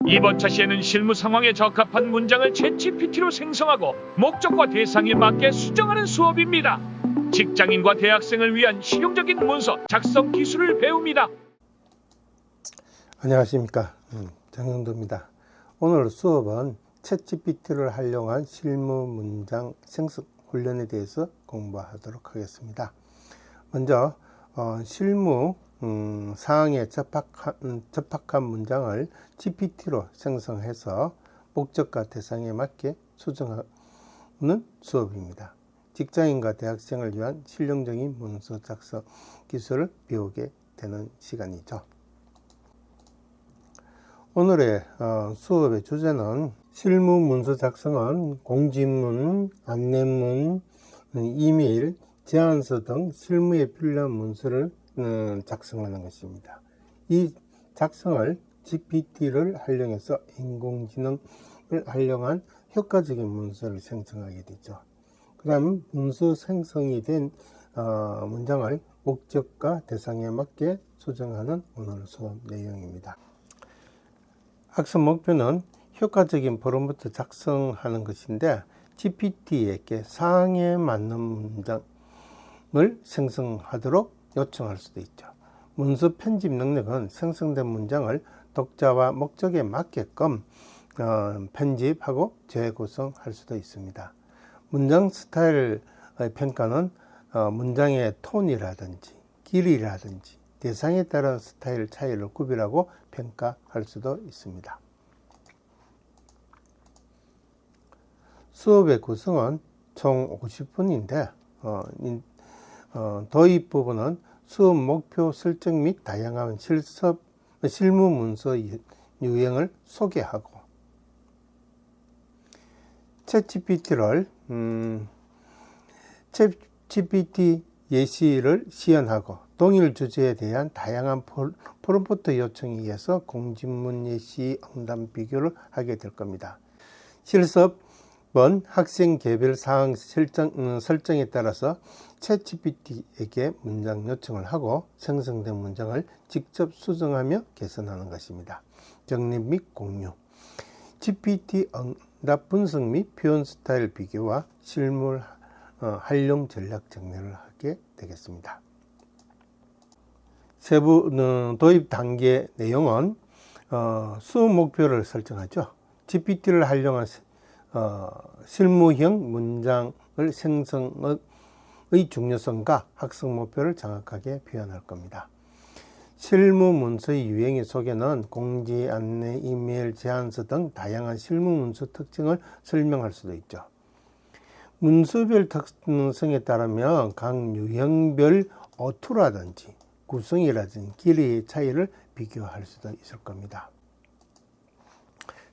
이번 차시에는 실무 상황에 적합한 문장을 챗GPT로 생성하고 목적과 대상에 맞게 수정하는 수업입니다. 직장인과 대학생을 위한 실용적인 문서 작성 기술을 배웁니다. 안녕하십니까, 정영도입니다. 오늘 수업은 챗GPT를 활용한 실무 문장 생성 훈련에 대해서 공부하도록 하겠습니다. 먼저 실무 사항에 적합한 문장을 GPT로 생성해서 목적과 대상에 맞게 수정하는 수업입니다. 직장인과 대학생을 위한 실용적인 문서 작성 기술을 배우게 되는 시간이죠. 오늘의 수업의 주제는 실무 문서 작성은 공지문, 안내문, 이메일, 제안서 등 실무에 필요한 문서를 작성하는 것입니다. 이 작성을 GPT를 활용해서 인공지능을 활용한 효과적인 문서를 생성하게 되죠. 그 다음 문서 생성이 된 문장을 목적과 대상에 맞게 수정하는 오늘 수업 내용입니다. 학습 목표는 효과적인 프롬프트 작성하는 것인데 GPT에게 사항에 맞는 문장을 생성하도록 요청할 수도 있죠. 문서 편집 능력은 생성된 문장을 독자와 목적에 맞게끔 편집하고 재구성할 수도 있습니다. 문장 스타일 평가는 문장의 톤이라든지 길이라든지 대상에 따른 스타일 차이를 구별하고 평가할 수도 있습니다. 수업의 구성은 총 50분인데 도입 부분은 수업 목표 설정 및 다양한 실무 문서 유형을 소개하고 챗GPT 예시를 시연하고 동일 주제에 대한 다양한 프롬프트 요청에 의해서 공지문 예시 응답 비교를 하게 될 겁니다. 실습은 학생 개별 사항 설정에 따라서 챗GPT에게 문장 요청을 하고 생성된 문장을 직접 수정하며 개선하는 것입니다. 정립 및 공유, GPT 응답 분석 및 표현 스타일 비교와 실무 활용 전략 정리를 하게 되겠습니다. 세부 도입 단계 내용은 수업 목표를 설정하죠. GPT를 활용한 실무형 문장을 생성의 중요성과 학습 목표를 정확하게 표현할 겁니다. 실무 문서의 유형의 소개는 공지, 안내, 이메일, 제안서 등 다양한 실무 문서 특징을 설명할 수도 있죠. 문서별 특성에 따르면 각 유형별 어투라든지 구성이라든지 길이의 차이를 비교할 수도 있을 겁니다.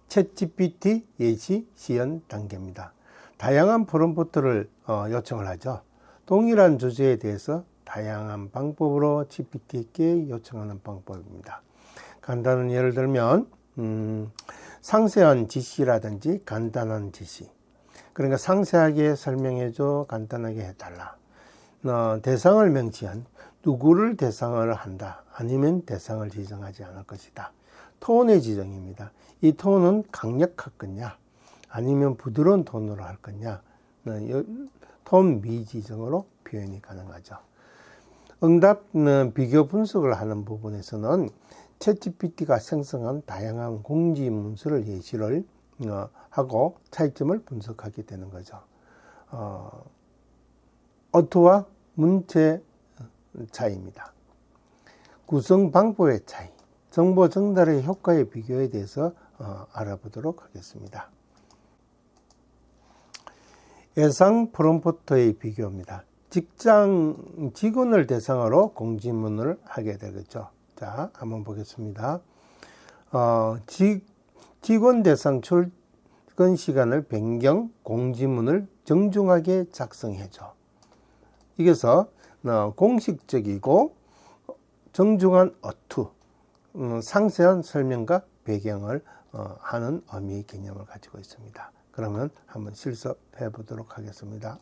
챗GPT 예시 시연 단계입니다. 다양한 프롬프트를 요청을 하죠. 동일한 주제에 대해서 다양한 방법으로 GPT에게 요청하는 방법입니다. 간단한 예를 들면 상세한 지시라든지 간단한 지시, 그러니까 상세하게 설명해줘, 간단하게 해달라. 대상을 명시한 누구를 대상을 한다, 아니면 대상을 지정하지 않을 것이다. 톤의 지정입니다. 이 톤은 강력할 거냐, 아니면 부드러운 톤으로 할 거냐, 톤 미지정으로 표현이 가능하죠. 응답 비교 분석을 하는 부분에서는 챗GPT가 생성한 다양한 공지 문서를 예시를 하고 차이점을 분석하게 되는 거죠. 어투와 문체 차이입니다. 구성 방법의 차이, 정보 전달의 효과의 비교에 대해서 알아보도록 하겠습니다. 예상 프롬프트의 비교입니다. 직장 직원을 대상으로 공지문을 하게 되겠죠. 자, 한번 보겠습니다. 직원 대상 출근 시간을 변경 공지문을 정중하게 작성해줘. 이게서 공식적이고 정중한 어투, 상세한 설명과 배경을 하는 의미의 개념을 가지고 있습니다. 그러면 한번 실습해 보도록 하겠습니다.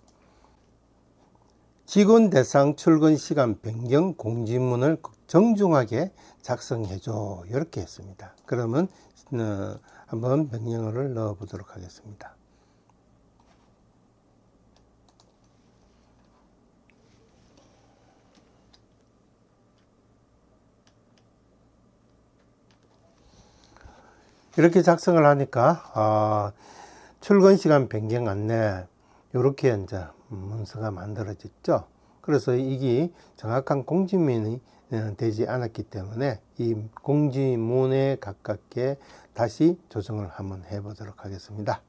직원 대상 출근 시간 변경 공지문을 정중하게 작성해줘. 이렇게 했습니다. 그러면 한번 명령어를 넣어 보도록 하겠습니다. 이렇게 작성을 하니까 출근 시간 변경 안내 이렇게 이제 문서가 만들어졌죠. 그래서 이게 정확한 공지문이 되지 않았기 때문에 이 공지문에 가깝게 다시 조정을 한번 해보도록 하겠습니다.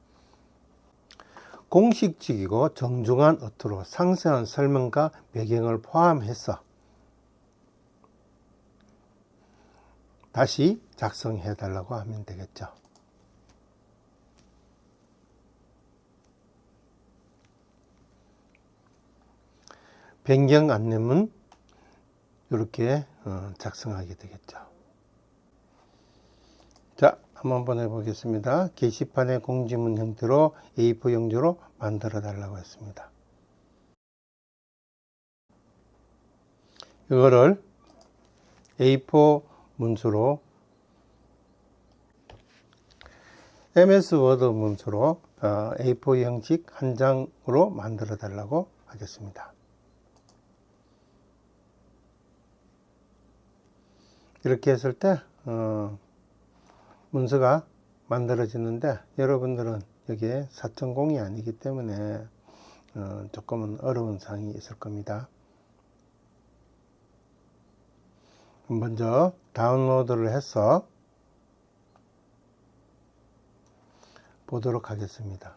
공식적이고 정중한 어투로 상세한 설명과 배경을 포함해서 다시 작성해 달라고 하면 되겠죠. 변경 안내문 이렇게 작성하게 되겠죠. 자, 한번 보내보겠습니다. 게시판의 공지문 형태로 A4 용지로 만들어 달라고 했습니다. 이거를 A4 문서로 MS 워드 문서로 A4 형식 한 장으로 만들어 달라고 하겠습니다. 이렇게 했을 때 문서가 만들어지는데 여러분들은 여기에 4.0이 아니기 때문에 조금은 어려운 사항이 있을 겁니다. 먼저 다운로드를 해서 보도록 하겠습니다.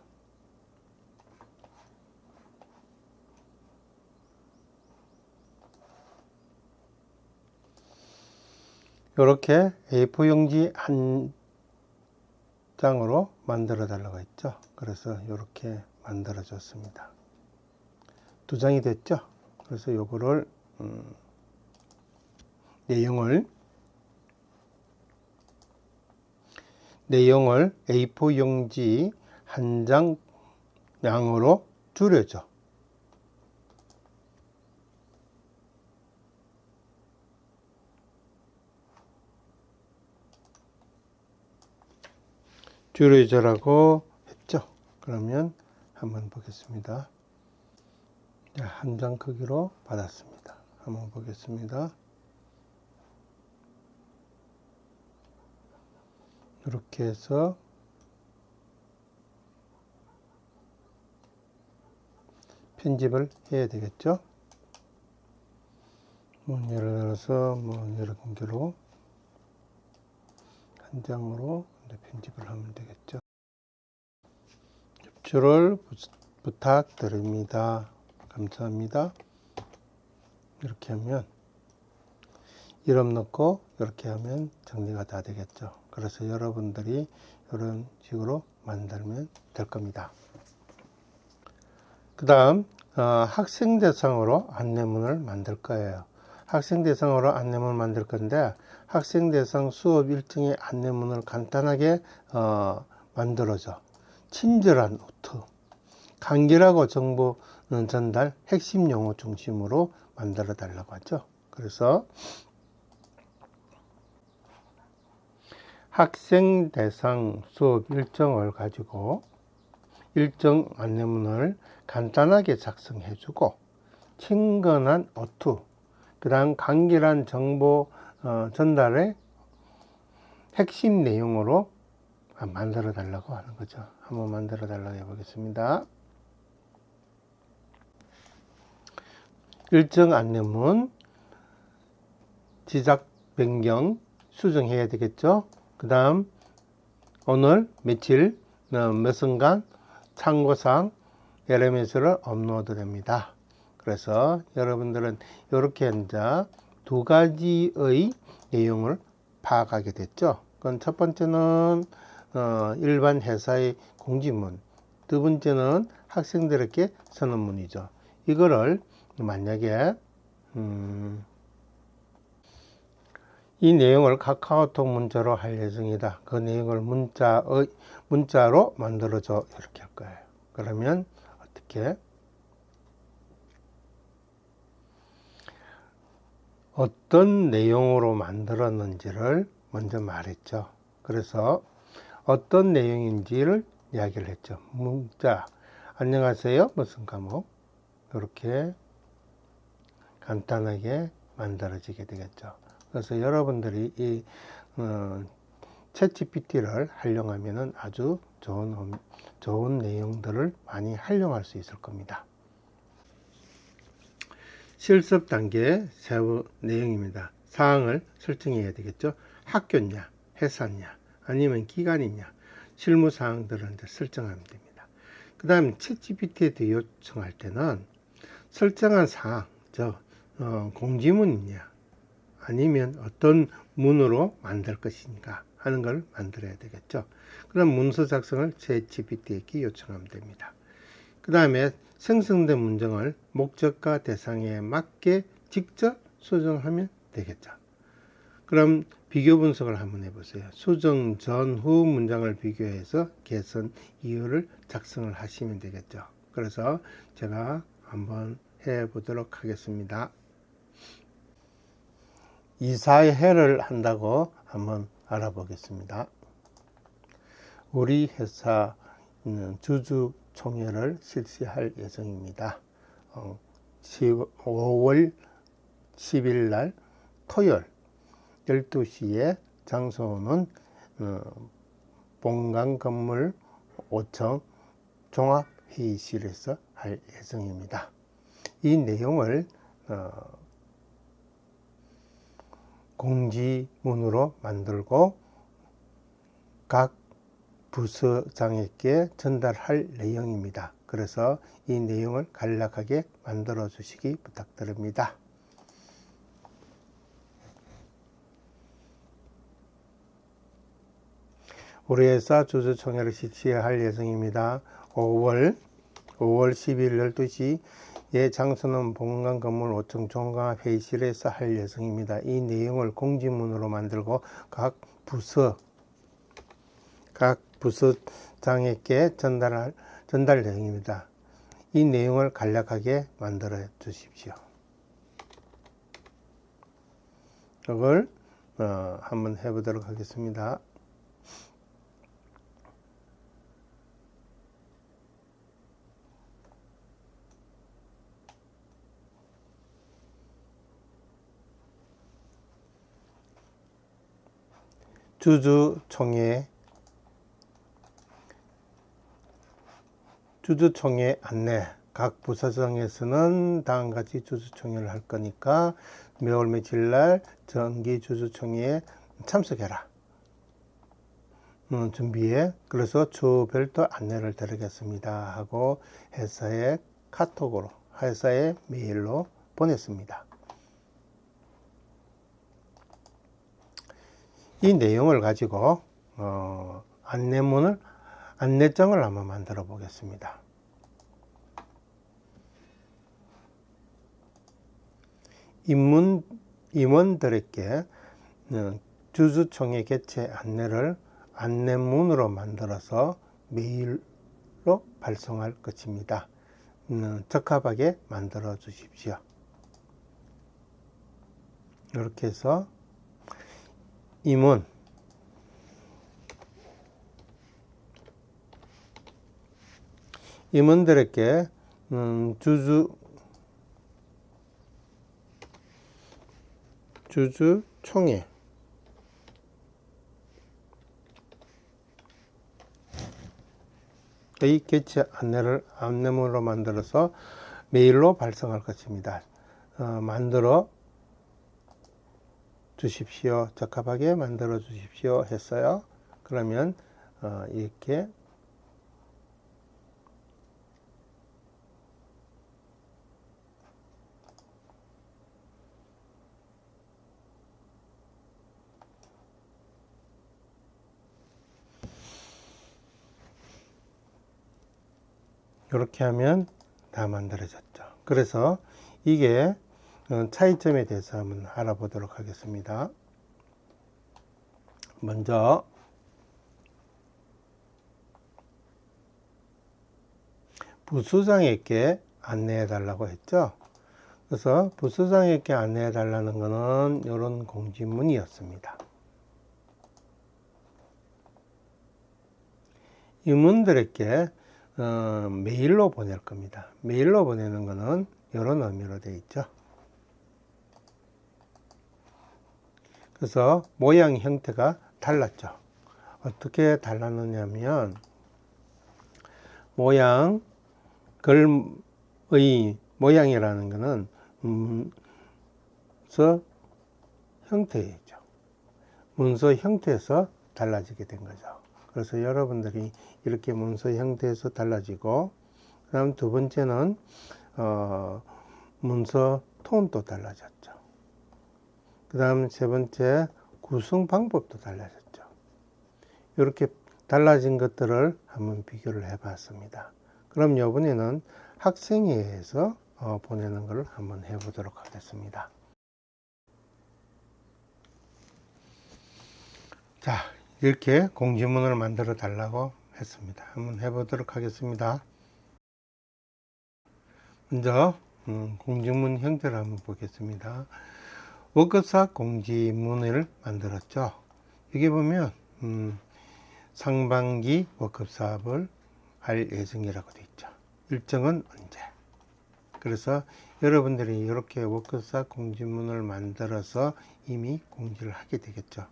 이렇게 A4 용지 한 장으로 만들어 달라고 했죠. 그래서 이렇게 만들어 줬습니다. 두 장이 됐죠. 그래서 요거를 내용을 A4 용지 한 장 양으로 줄여줘. 줄여줘라고 했죠. 그러면 한번 보겠습니다. 한 장 크기로 받았습니다. 한번 보겠습니다. 이렇게 해서 편집을 해야 되겠죠. 예를 들어서 여러 군데로 한 장으로 편집을 하면 되겠죠. 협조를 부탁드립니다. 감사합니다. 이렇게 하면 이름 넣고 이렇게 하면 정리가 다 되겠죠. 그래서 여러분들이 이런 식으로 만들면 될 겁니다. 그 다음 학생 대상으로 안내문을 만들 거예요. 학생 대상으로 안내문을 만들 건데 학생 대상 수업 일정의 안내문을 간단하게 만들어줘. 친절한 어투, 간결하고 정보 전달, 핵심 용어 중심으로 만들어 달라고 하죠. 그래서 학생 대상 수업 일정을 가지고 일정 안내문을 간단하게 작성해 주고 친근한 어투, 그 다음 간결한 정보 전달의 핵심 내용으로 만들어 달라고 하는 거죠. 한번 만들어 달라고 해보겠습니다. 일정 안내문 지적 변경 수정해야 되겠죠. 그 다음 오늘 며칠 몇 순간 참고사항 LMS를 업로드 됩니다. 그래서 여러분들은 이렇게 이제 두 가지의 내용을 파악하게 됐죠. 그건 첫 번째는 일반 회사의 공지문, 두 번째는 학생들에게 선언문이죠. 이거를 만약에 이 내용을 카카오톡 문자로 할 예정이다. 그 내용을 문자로 만들어줘. 이렇게 할 거예요. 그러면 어떻게? 어떤 내용으로 만들었는지를 먼저 말했죠. 그래서 어떤 내용인지를 이야기를 했죠. 문자, 안녕하세요, 무슨 과목, 이렇게 간단하게 만들어지게 되겠죠. 그래서 여러분들이 이 챗GPT를 활용하면 아주 좋은 내용들을 많이 활용할 수 있을 겁니다. 실습 단계 세부 내용입니다. 사항을 설정해야 되겠죠. 학교냐, 회사냐, 아니면 기관이냐, 실무 사항들을 이제 설정하면 됩니다. 그 다음에 챗GPT에 요청할 때는 설정한 사항, 공지문이냐, 아니면 어떤 문으로 만들 것인가 하는 걸 만들어야 되겠죠. 그럼 문서 작성을 챗GPT에게 요청하면 됩니다. 그 다음에 생성된 문장을 목적과 대상에 맞게 직접 수정하면 되겠죠. 그럼 비교 분석을 한번 해보세요. 수정 전후 문장을 비교해서 개선 이유를 작성을 하시면 되겠죠. 그래서 제가 한번 해보도록 하겠습니다. 이사회를 한다고 한번 알아보겠습니다. 우리 회사는 주주총회를 실시할 예정입니다. 5월 10일 날 토요일 12시에 장소는 본관 건물 5층 종합회의실에서 할 예정입니다. 이 내용을 공지문으로 만들고 각 부서장에게 전달할 내용입니다. 그래서 이 내용을 간략하게 만들어 주시기 부탁드립니다. 우리 회사 주주총회를 실시할 예정입니다. 5월 10일 12시에 장소는 본관 건물 5층 종합회의실에서 할 예정입니다. 이 내용을 공지문으로 만들고 각 부서장에게 전달 내용입니다. 이 내용을 간략하게 만들어 주십시오. 이걸 한번 해보도록 하겠습니다. 주주총회 안내. 각 부서장에서는 다음과 같이 주주총회를 할 거니까 매월 며칠 날 정기 주주총회에 참석해라. 준비해. 그래서 주별도 안내를 드리겠습니다 하고 회사에 카톡으로, 회사에 메일로 보냈습니다. 이 내용을 가지고 안내장을 한번 만들어 보겠습니다. 임원들에게 주주총회 개최 안내를 안내문으로 만들어서 메일로 발송할 것입니다. 적합하게 만들어 주십시오. 이렇게 해서 임원들에게 주주총회 의 개최 안내를 안내문으로 만들어서 메일로 발송할 것입니다. 만들어 주십시오. 적합하게 만들어 주십시오 했어요. 그러면 이렇게 이렇게 하면 다 만들어졌죠. 그래서 이게 차이점에 대해서 한번 알아보도록 하겠습니다. 먼저 부수장에게 안내해 달라고 했죠. 그래서 부서장에게 안내해 달라는 것은 이런 공지문이었습니다. 임원들에게 메일로 보낼 겁니다. 메일로 보내는 것은 이런 의미로 되어 있죠. 그래서 모양 형태가 달랐죠. 어떻게 달랐느냐면 글의 모양이라는 것은 문서 형태이죠. 문서 형태에서 달라지게 된 거죠. 그래서 여러분들이 이렇게 문서 형태에서 달라지고, 그 다음 두 번째는 문서 톤도 달라졌죠. 그 다음 세 번째 구성 방법도 달라졌죠. 이렇게 달라진 것들을 한번 비교를 해 봤습니다. 그럼 이번에는 학생회에서 보내는 걸 한번 해 보도록 하겠습니다. 자, 이렇게 공지문을 만들어 달라고 했습니다. 한번 해 보도록 하겠습니다. 먼저 공지문 형태를 한번 보겠습니다. 워크샵 공지문을 만들었죠. 여기 보면 상반기 워크숍을 할 예정이라고 되어 있죠. 일정은 언제. 그래서 여러분들이 이렇게 워크숍 공지문을 만들어서 이미 공지를 하게 되겠죠.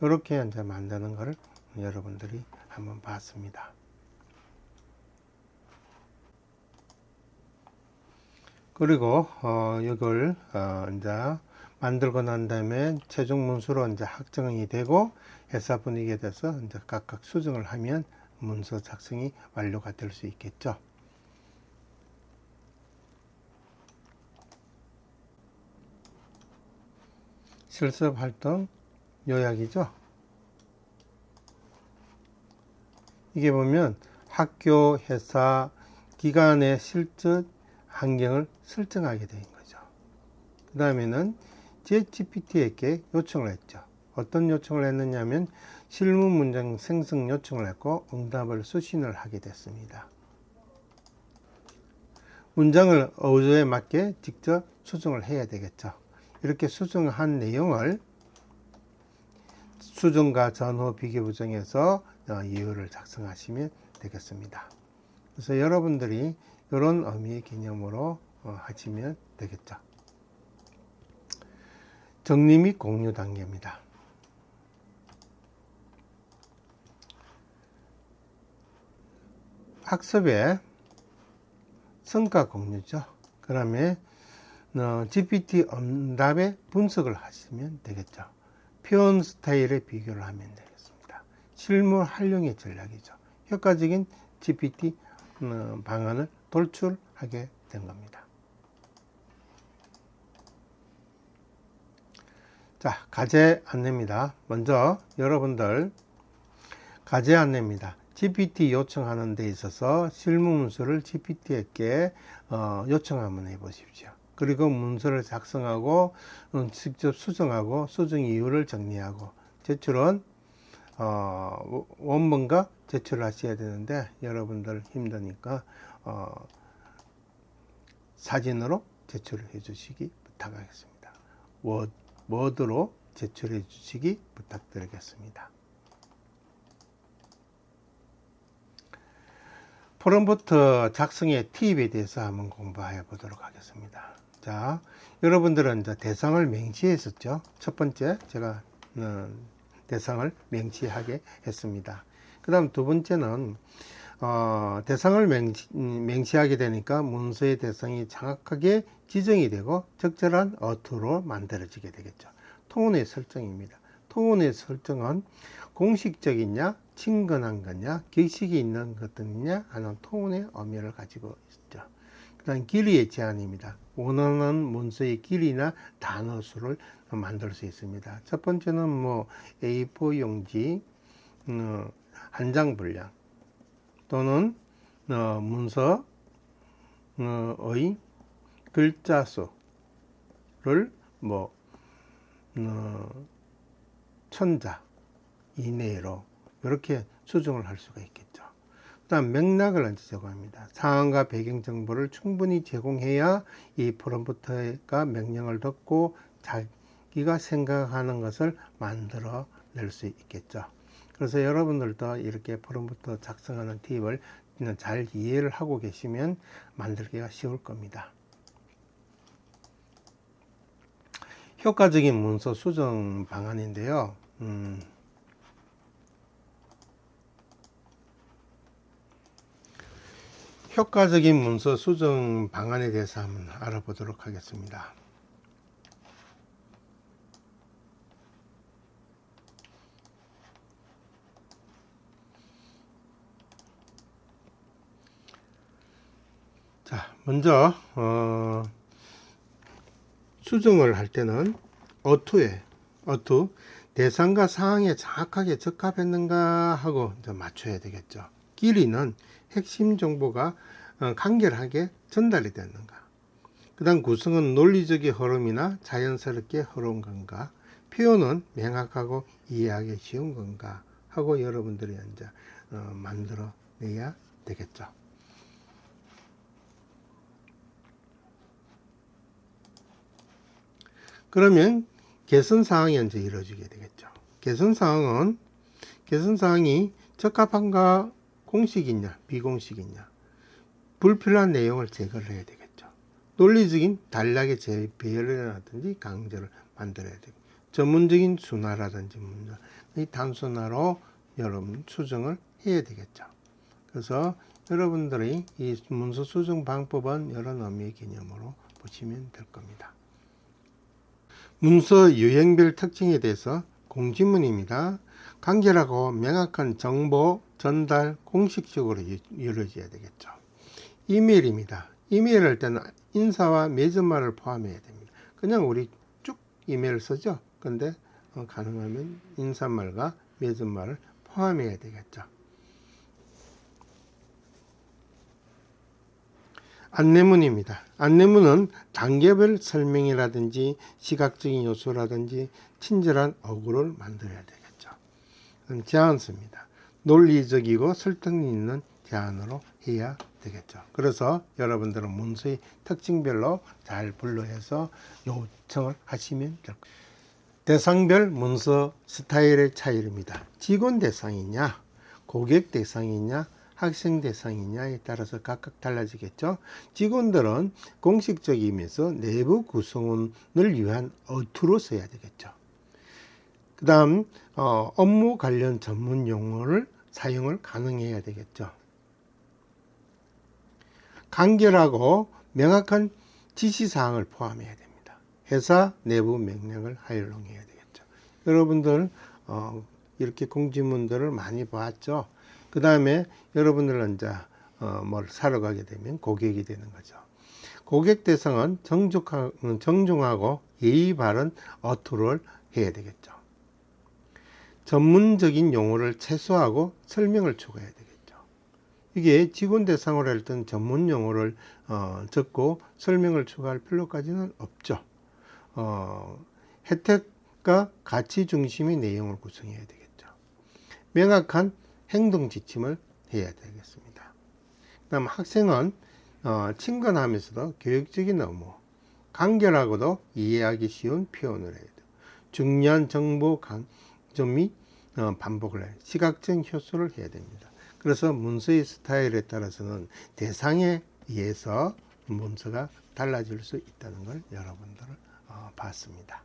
이렇게 이제 만드는 것을 여러분들이 한번 봤습니다. 그리고 이걸 이제 만들고 난 다음에 최종 문서로 이제 확정이 되고 회사 분위기에 대해서 이제 각각 수정을 하면 문서 작성이 완료가 될 수 있겠죠. 실습 활동 요약이죠. 이게 보면 학교, 회사, 기관의 실적 환경을 설정하게 된 거죠. 그 다음에는 ChatGPT에게 요청을 했죠. 어떤 요청을 했느냐면 실무 문장 생성 요청을 했고 응답을 수신을 하게 됐습니다. 문장을 어조에 맞게 직접 수정을 해야 되겠죠. 이렇게 수정한 내용을 수정과 전후 비교 부정해서 이유를 작성하시면 되겠습니다. 그래서 여러분들이 이런 의미의 개념으로 하시면 되겠죠. 정리 및 공유 단계입니다. 학습의 성과 공유죠. 그 다음에 GPT 응답의 분석을 하시면 되겠죠. 표현 스타일의 비교를 하면 되겠습니다. 실무 활용의 전략이죠. 효과적인 GPT 방안을 돌출하게 된 겁니다. 자, 과제 안내입니다. 먼저 여러분들 과제 안내입니다. GPT 요청하는 데 있어서 실무 문서를 GPT에게 요청 한번 해 보십시오. 그리고 문서를 작성하고 직접 수정하고 수정 이유를 정리하고 제출은 원문과 제출을 하셔야 되는데 여러분들 힘드니까 사진으로 제출을 해 주시기 부탁하겠습니다. 워드로 제출해 주시기 부탁드리겠습니다. 프롬프트 작성의 팁에 대해서 한번 공부해 보도록 하겠습니다. 자, 여러분들은 이제 대상을 명시했었죠. 첫 번째 제가 대상을 명시하게 했습니다. 그 다음 두 번째는 대상을 명시하게 되니까 문서의 대상이 정확하게 지정이 되고 적절한 어투로 만들어지게 되겠죠. 톤의 설정입니다. 톤의 설정은 공식적이냐, 친근한 거냐, 격식이 있는 것들이냐 하는 톤의 의미를 가지고 있죠. 그 다음 길이의 제한입니다. 원하는 문서의 길이나 단어 수를 만들 수 있습니다. 첫 번째는 A4 용지 한 장 분량 또는 문서의 글자 수를 1000자 이내로 이렇게 수정을 할 수가 있겠죠. 그다음 맥락을 언제 제공합니다. 상황과 배경 정보를 충분히 제공해야 이 프롬프트가 명령을 듣고 자기가 생각하는 것을 만들어 낼 수 있겠죠. 그래서 여러분들도 이렇게 프롬프트 작성하는 팁을 잘 이해를 하고 계시면 만들기가 쉬울 겁니다. 효과적인 문서 수정 방안인데요. 효과적인 문서 수정 방안에 대해서 한번 알아보도록 하겠습니다. 자, 먼저 수정을 할 때는 어투 대상과 상황에 정확하게 적합했는가 하고 이제 맞춰야 되겠죠. 길이는 핵심 정보가 간결하게 전달이 됐는가. 그 다음 구성은 논리적인 흐름이나 자연스럽게 흐른 건가. 표현은 명확하고 이해하기 쉬운 건가 하고 여러분들이 이제 만들어 내야 되겠죠. 그러면 개선 사항이 이제 이루어지게 되겠죠. 개선 사항이 적합한가, 공식이냐 비공식이냐, 불필요한 내용을 제거를 해야 되겠죠. 논리적인 단락의 재배열이라든지 강조를 만들어야 되고, 전문적인 순화라든지 문장, 이 단순화로 여러분 수정을 해야 되겠죠. 그래서 여러분들이 이 문서 수정 방법은 이런 의미의 개념으로 보시면 될 겁니다. 문서 유형별 특징에 대해서 공지문입니다. 간결하고 명확한 정보 전달 공식적으로 이루어져야 되겠죠. 이메일입니다. 이메일 할 때는 인사와 맺은말을 포함해야 됩니다. 그냥 우리 쭉 이메일 쓰죠. 근데 가능하면 인사말과 맺은말을 포함해야 되겠죠. 안내문입니다. 안내문은 단계별 설명이라든지 시각적인 요소라든지 친절한 어구를 만들어야 되겠죠. 제안서입니다. 논리적이고 설득력 있는 제안으로 해야 되겠죠. 그래서 여러분들은 문서의 특징별로 잘 분류해서 요청을 하시면 될 겁니다. 대상별 문서 스타일의 차이입니다. 직원 대상이냐, 고객 대상이냐, 학생 대상이냐에 따라서 각각 달라지겠죠. 직원들은 공식적이면서 내부 구성원을 위한 어투로 써야 되겠죠. 그 다음 업무 관련 전문 용어를 사용을 가능해야 되겠죠. 간결하고 명확한 지시사항을 포함해야 됩니다. 회사 내부 명령을 활용해야 되겠죠. 여러분들 이렇게 공지문들을 많이 봤죠. 그 다음에 여러분들은 이제 뭘 사러 가게 되면 고객이 되는 거죠. 고객 대상은 정중하고 예의 바른 어투를 해야 되겠죠. 전문적인 용어를 최소화하고 설명을 추가해야 되겠죠. 이게 직원 대상으로 할 때는 전문 용어를 적고 설명을 추가할 필요까지는 없죠. 혜택과 가치 중심의 내용을 구성해야 되겠죠. 명확한 행동 지침을 해야 되겠습니다. 그다음 학생은 친근하면서도 교육적인 업무, 간결하고도 이해하기 쉬운 표현을 해야 돼요. 중요한 정보 강조 및 반복을 해요. 시각적 효소를 해야 됩니다. 그래서 문서의 스타일에 따라서는 대상에 의해서 문서가 달라질 수 있다는 걸 여러분들은 봤습니다.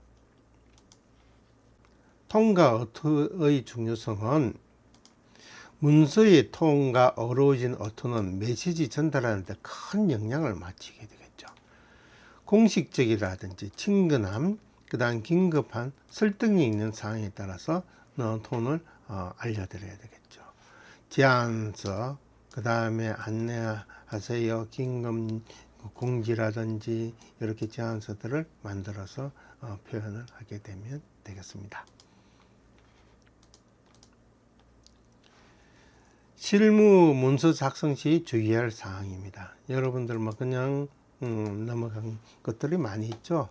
톤과 어투의 중요성은 문서의 톤과 어우러진 어투는 메시지 전달하는 데 큰 영향을 미치게 되겠죠. 공식적이라든지 친근함, 그 다음 긴급한 설득력 있는 상황에 따라서 톤을 알려드려야 되겠죠. 제안서, 그 다음에 안내하세요, 긴급 공지라든지 이렇게 제안서들을 만들어서 표현을 하게 되면 되겠습니다. 실무 문서 작성 시 주의할 사항입니다. 여러분들 뭐 그냥 넘어간 것들이 많이 있죠.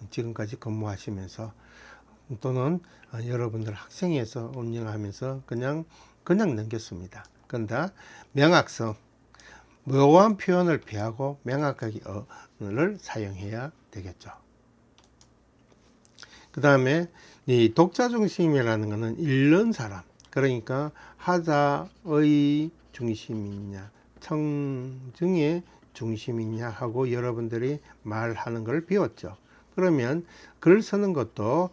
지금까지 근무하시면서 또는 여러분들 학생에서 운영하면서 그냥 넘겼습니다. 근데 명확성, 모호한 표현을 피하고 명확하게 언어를 사용해야 되겠죠. 그 다음에 이 독자 중심이라는 것은 읽는 사람, 그러니까 하자의 중심이냐 청중의 중심이냐 하고 여러분들이 말하는 걸 배웠죠. 그러면 글 쓰는 것도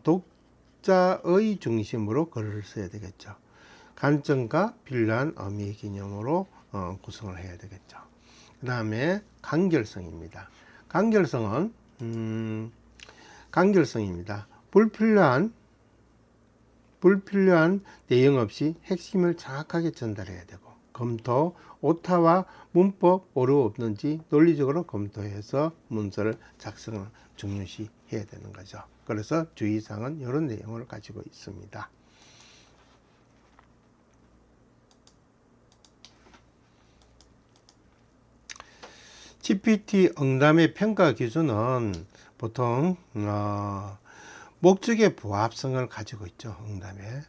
독자의 중심으로 글을 써야 되겠죠. 관점과 필요한 의미 개념으로 구성을 해야 되겠죠. 그 다음에 간결성입니다. 간결성입니다. 불필요한 내용 없이 핵심을 정확하게 전달해야 되고, 검토, 오타와 문법 오류 없는지 논리적으로 검토해서 문서를 작성을 중요시 해야 되는 거죠. 그래서 주의사항은 이런 내용을 가지고 있습니다. GPT 응답의 평가 기준은 보통 목적의 부합성을 가지고 있죠. 응답에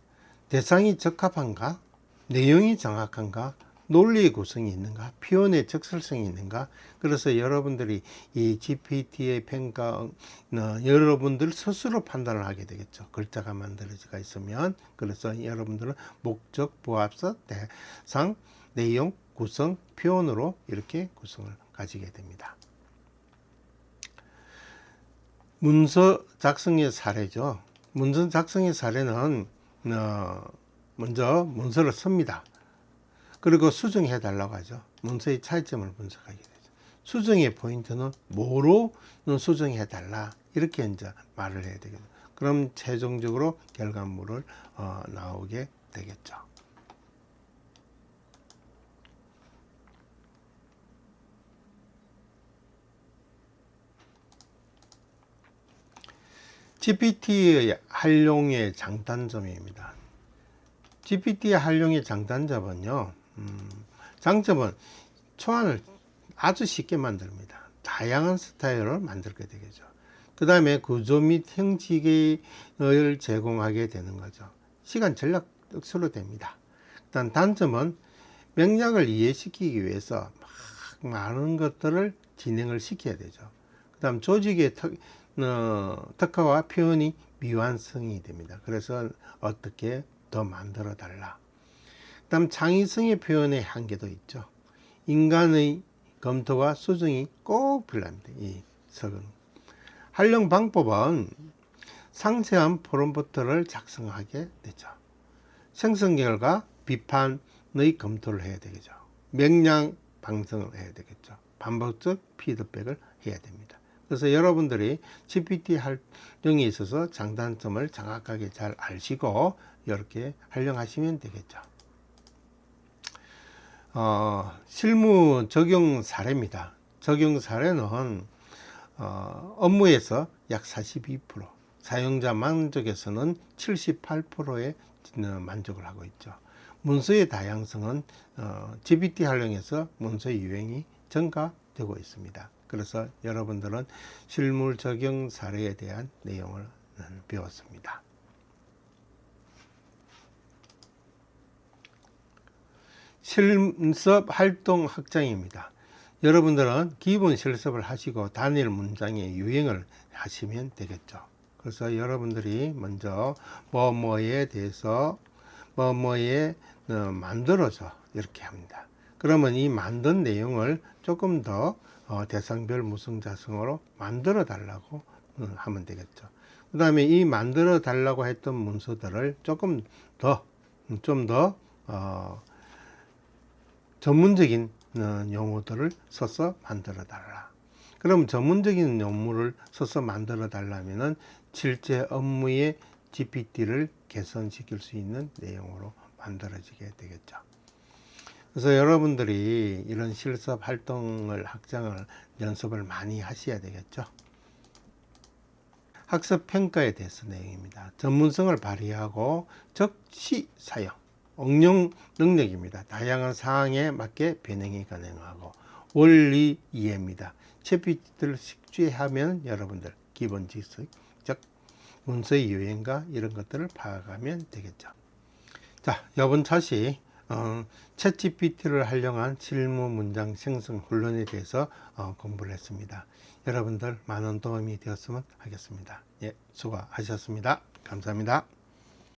대상이 적합한가, 내용이 정확한가, 논리의 구성이 있는가, 표현의 적설성이 있는가. 그래서 여러분들이 이 GPT의 평가 여러분들 스스로 판단을 하게 되겠죠. 글자가 만들어지가 있으면. 그래서 여러분들은 목적, 부합성, 대상, 내용, 구성, 표현으로 이렇게 구성을 가지게 됩니다. 문서 작성의 사례죠. 문서 작성의 사례는 먼저 문서를 씁니다. 그리고 수정해 달라고 하죠. 문서의 차이점을 분석하게 되죠. 수정의 포인트는 뭐로 수정해 달라, 이렇게 이제 말을 해야 되겠죠. 그럼 최종적으로 결과물을 나오게 되겠죠. GPT의 활용의 장단점입니다. GPT의 활용의 장단점은요, 장점은 초안을 아주 쉽게 만듭니다. 다양한 스타일을 만들게 되겠죠. 그 다음에 구조 및 형식을 제공하게 되는 거죠. 시간 전략 억수로 됩니다. 일단 단점은 맥락을 이해시키기 위해서 많은 것들을 진행을 시켜야 되죠. 그 다음 조직의 특화와 표현이 미완성이 됩니다. 그래서 어떻게 더 만들어 달라. 그 다음 창의성의 표현의 한계도 있죠. 인간의 검토와 수정이 꼭 필요합니다. 이 석은. 활용 방법은 상세한 프롬프트를 작성하게 되죠. 생성 결과 비판의 검토를 해야 되겠죠. 맥락 방송을 해야 되겠죠. 반복적 피드백을 해야 됩니다. 그래서 여러분들이 GPT 활용에 있어서 장단점을 정확하게 잘 아시고 이렇게 활용하시면 되겠죠. 실무 적용 사례입니다. 적용 사례는 업무에서 약 42%, 사용자 만족에서는 78%의 만족을 하고 있죠. 문서의 다양성은 GPT 활용해서 문서의 유행이 증가되고 있습니다. 그래서 여러분들은 실무 적용 사례에 대한 내용을 배웠습니다. 실습 활동 확장입니다. 여러분들은 기본 실습을 하시고 단일 문장의 유행을 하시면 되겠죠. 그래서 여러분들이 먼저 뭐뭐에 대해서 뭐뭐에 만들어서 이렇게 합니다. 그러면 이 만든 내용을 조금 더 대상별 무성자성어로 만들어 달라고 하면 되겠죠. 그 다음에 이 만들어 달라고 했던 문서들을 조금 더 전문적인 용어들을 써서 만들어 달라. 그럼 전문적인 용어를 써서 만들어 달라면은 실제 업무의 GPT를 개선시킬 수 있는 내용으로 만들어지게 되겠죠. 그래서 여러분들이 이런 실습 활동을 확장을 연습을 많이 하셔야 되겠죠. 학습 평가에 대해서 내용입니다. 전문성을 발휘하고 적시 사용, 응용 능력입니다. 다양한 상황에 맞게 변형이 가능하고 원리 이해입니다. GPT를 식주하면 여러분들 기본 지식, 즉 문서의 유행과 이런 것들을 파악하면 되겠죠. 자, 이번 차시 챗GPT를 활용한 실무 문장 생성 훈련에 대해서 공부를 했습니다. 여러분들 많은 도움이 되었으면 하겠습니다. 예, 수고하셨습니다. 감사합니다.